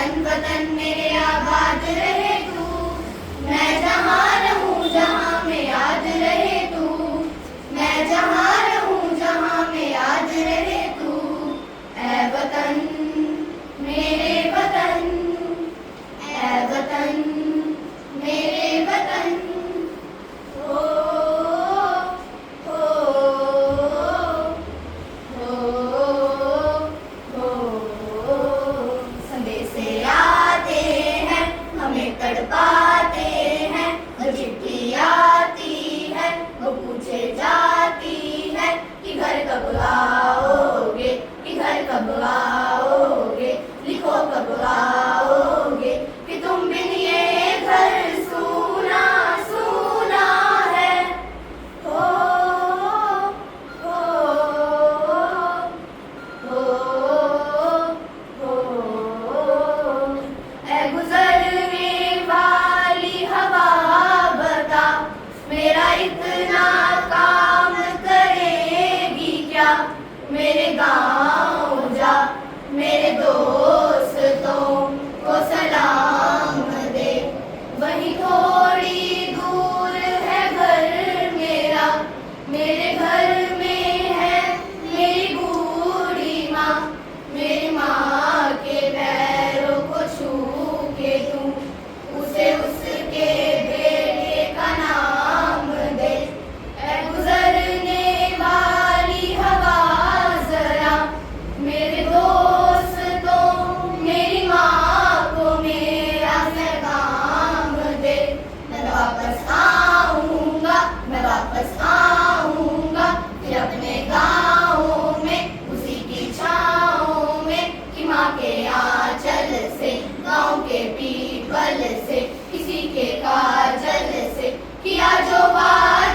वतन वतन मेरे आबाद रहे तू, मैं जहाँ रहूँ जहाँ में याद रहे तू, मैं जहाँ रहूँ जहाँ में याद रहे तू। ऐ वतन मेरे वतन, ऐ वतन मेरे वतन। हो हो हो संदेशे आते हैं हमें तड़पाते हैं, वो चिट्ठी आती है वो पूछे जाती है कि घर कब आओगे, कि घर कब आओगे, लिखो कब आओगे, कि तुम बिन ये घर सूना सूना है। हो हो हो ऐ गुजरने वाली हवा बता, मेरा इतना काम करेगी क्या, मेरे गाँव जा मेरे दोस्तों को सलाम दे, वहीं थोड़ी दूर है घर मेरा, मेरे घर में है मेरी बूढ़ी माँ, मेरी माँ के पैरों को छू के तू उसे उसके बेटे का नाम दे। ऐ गुजरने वाली हवा जरा मेरे दोस्तों मेरी माँ को मेरा पैगाम दे। मैं वापस आऊँगा, मैं वापस आऊँगा फिर अपने गाँव में उसी की छाँव में, कि माँ के आंचल से गाँव के पीपल से किसी के काजल से किया जो वादा